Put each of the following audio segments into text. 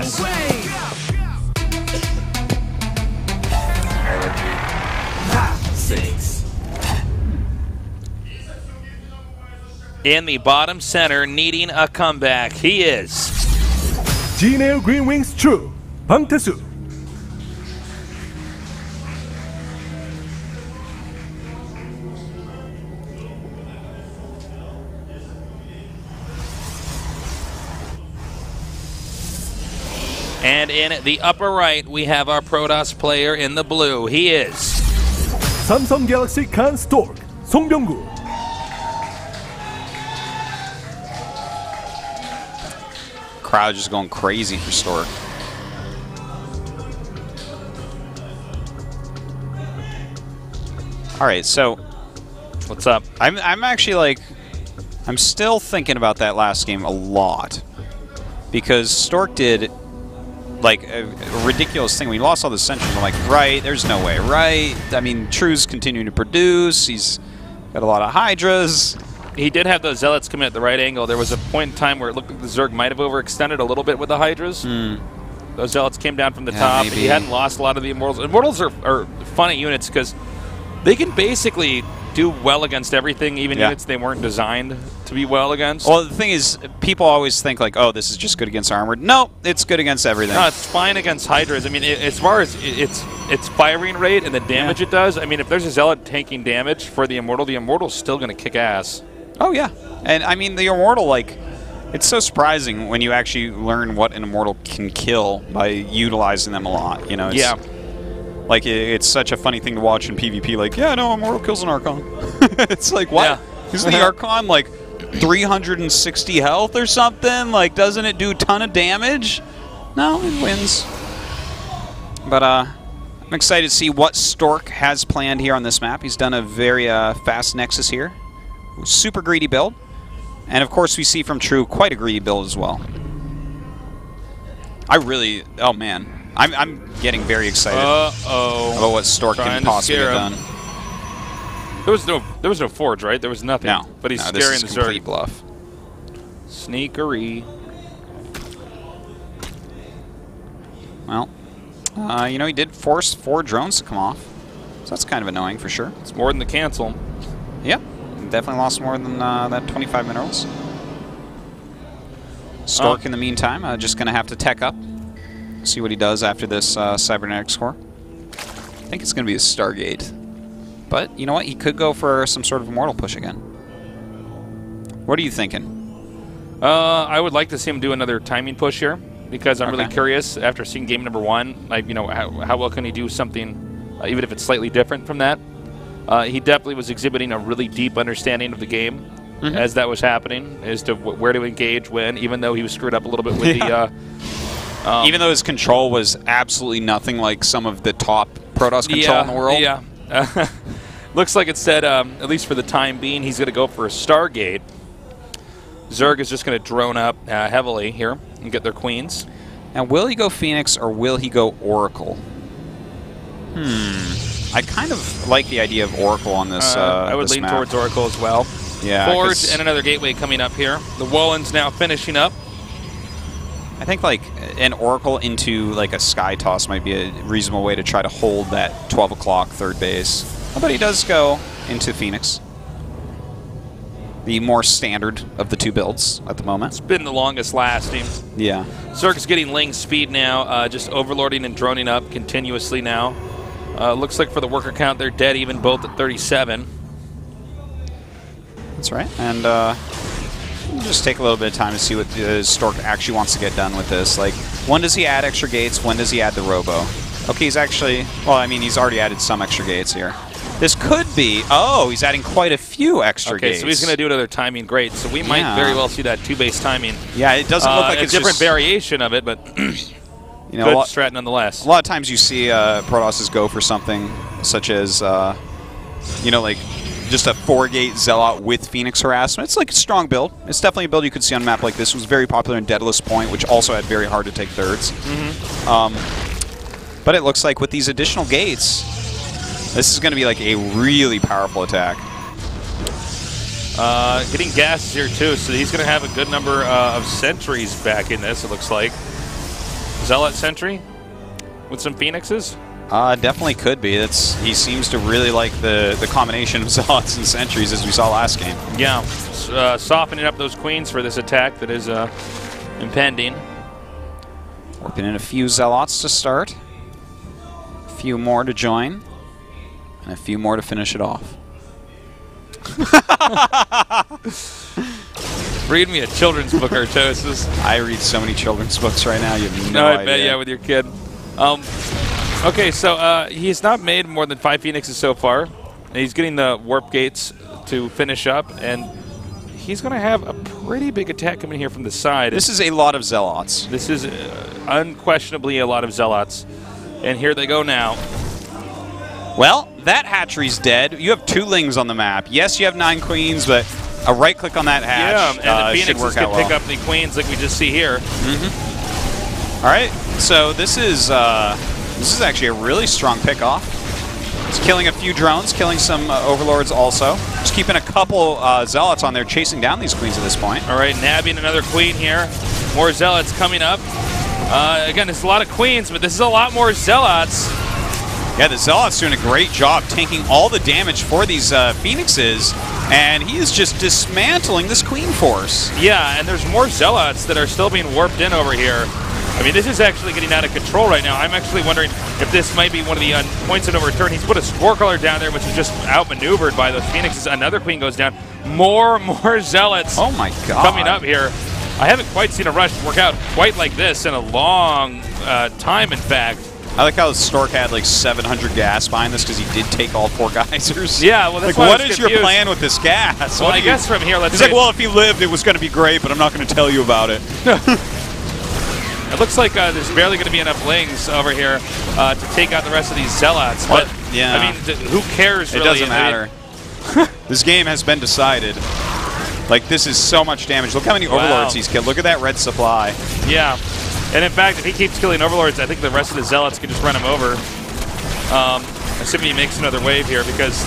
gas. In the bottom center, needing a comeback, he is G-Nail Green Wings True, 방태수. And in the upper right, we have our Protoss player in the blue. He is Samsung Galaxy Khan Stork, 송병구. Crowd just going crazy for Stork. All right, so what's up? I'm actually like, I'm still thinking about that last game a lot because Stork did like a ridiculous thing. We lost all the sentries. I'm like, right, there's no way, right? I mean, True's continuing to produce. He's got a lot of Hydras. He did have those Zealots come in at the right angle. There was a point in time where it looked like the Zerg might have overextended a little bit with the Hydras. Those Zealots came down from the top. Maybe. He hadn't lost a lot of the Immortals. Immortals are funny units because they can basically do well against everything, even units they weren't designed to be well against. Well, the thing is, people always think like, oh, this is just good against armored. No, it's good against everything. No, it's fine against Hydras. I mean, as far as its firing rate and the damage it does, I mean, if there's a Zealot taking damage for the Immortal's still going to kick ass. Oh, yeah. And, I mean, the Immortal, like, it's so surprising when you actually learn what an Immortal can kill by utilizing them a lot. You know, it's, like, it's such a funny thing to watch in PvP. Like, yeah, no, Immortal kills an Archon. It's like, what? Yeah. Isn't the Archon, like, 360 health or something? Like, doesn't it do a ton of damage? No, it wins. But, I'm excited to see what Stork has planned here on this map. He's done a very fast Nexus here. Super greedy build. And, of course, we see from True quite a greedy build as well. I really... Oh, man. I'm getting very excited about what Stork can possibly get done. There was no forge, right? There was nothing. No. But he's scaring this is the complete Zerg. bluff. Sneakery. Well, you know, he did force 4 drones to come off. So that's kind of annoying for sure. It's more than the cancel. Yep. Definitely lost more than that 25 minerals. Stork, in the meantime, just going to have to tech up. See what he does after this Cybernetics core. I think it's going to be a Stargate. But, you know what? He could go for some sort of Immortal push again. What are you thinking? I would like to see him do another timing push here because I'm really curious after seeing game number 1, like, you know, how well can he do something, even if it's slightly different from that. He definitely was exhibiting a really deep understanding of the game as that was happening, as to where to engage when, even though he was screwed up a little bit with the... even though his control was absolutely nothing like some of the top Protoss control in the world. Yeah. Looks like it said, at least for the time being, he's going to go for a Stargate. Zerg is just going to drone up heavily here and get their queens. Now, will he go Phoenix or will he go Oracle? I kind of like the idea of Oracle on this I would this lean map. towards Oracle as well. Yeah, Forge and another gateway coming up here. The Wollens now finishing up. I think like an Oracle into like a Sky Toss might be a reasonable way to try to hold that 12 o'clock third base. But he does go into Phoenix. The more standard of the 2 builds at the moment. It's been the longest lasting. Yeah. Zerg's getting Ling speed now, just overlording and droning up continuously now. Looks like for the worker count, they're dead even both at 37. That's right. And we'll just take a little bit of time to see what Stork actually wants to get done with this. Like, when does he add extra gates? When does he add the Robo? Okay, he's actually... Well, I mean, he's already added some extra gates here. This could be... Oh, he's adding quite a few extra gates. Okay, so he's going to do another timing great. So we might very well see that 2-base timing. Yeah, it doesn't look like a it's different just... variation of it, but you know, good strat nonetheless. A lot of times you see Protosses go for something such as, you know, like just a 4-gate Zealot with Phoenix Harassment. It's like a strong build. It's definitely a build you could see on a map like this. It was very popular in Daedalus Point, which also had very hard to take thirds. But it looks like with these additional gates, this is going to be like a really powerful attack. Getting gas here too, so he's going to have a good number of sentries back in this, it looks like. Zealot Sentry with some Phoenixes? Definitely could be. He seems to really like the combination of Zealots and Sentries as we saw last game. Yeah, softening up those Queens for this attack that is impending. Warping in a few Zealots to start. A few more to join. And a few more to finish it off. Read me a children's book, Artosis. I read so many children's books right now, you have no idea. I bet, yeah, with your kid. Okay, so he's not made more than 5 Phoenixes so far. And he's getting the Warp Gates to finish up, and he's going to have a pretty big attack coming here from the side. This is a lot of Zealots. This is unquestionably a lot of Zealots. And here they go now. Well, that hatchery's dead. You have 2 Lings on the map. Yes, you have 9 Queens, but a right-click on that hatch and the should Phoenixes work can out pick well. up the Queens like we just see here. All right, so this is actually a really strong pick-off. It's killing a few drones, killing some Overlords also. Just keeping a couple Zealots on there chasing down these Queens at this point. All right, nabbing another Queen here. More Zealots coming up. Again, there's a lot of Queens, but this is a lot more Zealots. Yeah, the Zealot's doing a great job tanking all the damage for these Phoenixes, and he is just dismantling this Queen force. Yeah, and there's more Zealots that are still being warped in over here. I mean, this is actually getting out of control right now. I'm actually wondering if this might be one of the points of no return. He's put a Spore Color down there, which is just outmaneuvered by those Phoenixes. Another Queen goes down. More Zealots oh my God. coming up here. I haven't quite seen a rush work out quite like this in a long time, in fact. I like how Stork had like 700 gas behind this because he did take all 4 geysers. Yeah, well, that's like, why what is your plan with this gas? Well, I guess from here, let's He's say like, well, if he lived, it was going to be great, but I'm not going to tell you about it. it looks like there's barely going to be enough Lings over here to take out the rest of these Zealots. But, yeah. I mean, who cares, really? It doesn't matter. This game has been decided. Like, this is so much damage. Look how many Overlords he's killed. Look at that red supply. Yeah. And in fact, if he keeps killing Overlords, I think the rest of the Zealots can just run him over. Assuming he makes another wave here, because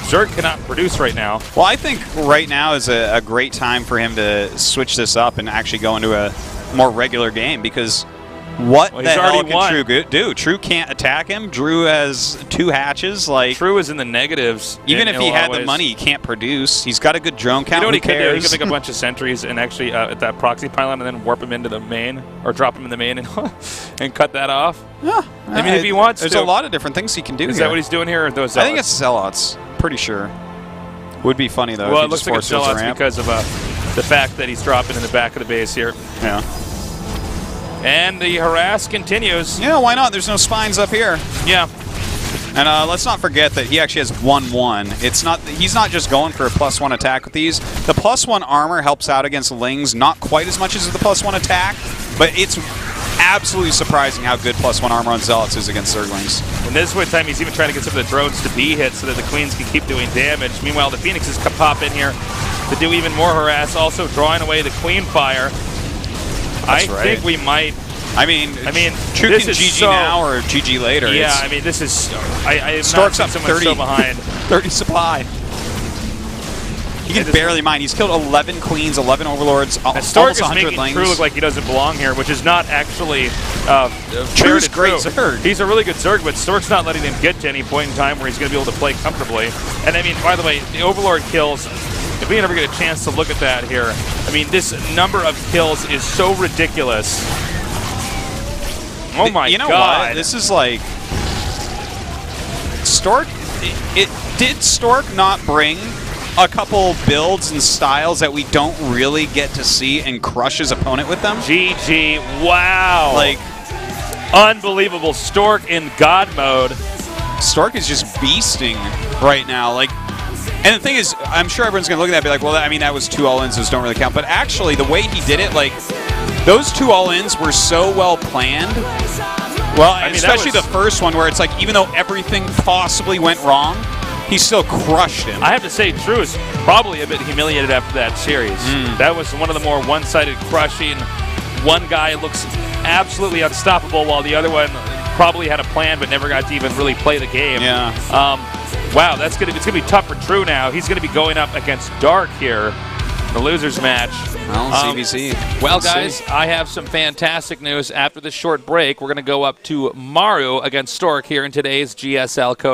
Zerg cannot produce right now. Well, I think right now is a great time for him to switch this up and actually go into a more regular game, because what the hell can True do? True can't attack him. Drew has 2 hatches. Like, True is in the negatives. Even if he had the money, he can't produce. He's got a good drone count. You know what he could do? He cares? could make a bunch of sentries and actually at that proxy pylon and then warp him into the main, or drop him in the main and and cut that off. Yeah, I mean, if he wants there's to. a lot of different things he can do. Is that what he's doing here, or those Zealots? I think it's Zealots. Pretty sure. Would be funny though. Well, if it looks like it's Zealots because of the fact that he's dropping in the back of the base here. Yeah. And the harass continues. Yeah, why not? There's no spines up here. Yeah. And let's not forget that he actually has 1/1. It's not. He's not just going for a +1 attack with these. The +1 armor helps out against Lings, not quite as much as the +1 attack, but it's absolutely surprising how good +1 armor on Zealots is against Zerglings. And this one time he's even trying to get some of the drones to be hit so that the Queens can keep doing damage. Meanwhile, the Phoenixes can pop in here to do even more harass, also drawing away the Queen fire. I think we might. I mean, True this can is GG now or GG later. Yeah, I mean, this is. Stork's up 30. So behind. 30 supply. He can barely mine. He's killed 11 Queens, 11 Overlords, almost 100 Stork is making Lings. True look like he doesn't belong here, which is not actually True's great Zerg. He's a really good Zerg, but Stork's not letting him get to any point in time where he's going to be able to play comfortably. And I mean, by the way, the Overlord kills. If we ever get a chance to look at that here, I mean, this number of kills is so ridiculous. Oh my God. You know what? This is like Stork. Did Stork not bring a couple builds and styles that we don't really get to see and crush his opponent with them? GG. Wow. Like, unbelievable. Stork in God mode. Stork is just beasting right now. Like, and the thing is, I'm sure everyone's going to look at that and be like, well, I mean, that was 2 all-ins, those don't really count. But actually, the way he did it, like, those 2 all-ins were so well planned. Well, I mean, especially the first one where it's like, even though everything possibly went wrong, he still crushed him. I have to say, True is probably a bit humiliated after that series. That was one of the more one-sided crushing. One guy looks absolutely unstoppable, while the other one probably had a plan but never got to even really play the game. Yeah. Wow, it's gonna be tough for True now. He's gonna be going up against Dark here. The losers match. Well, CBC. Well, Let's guys, see. I have some fantastic news. After this short break, we're going to go up to Maru against Stork here in today's GSL Code.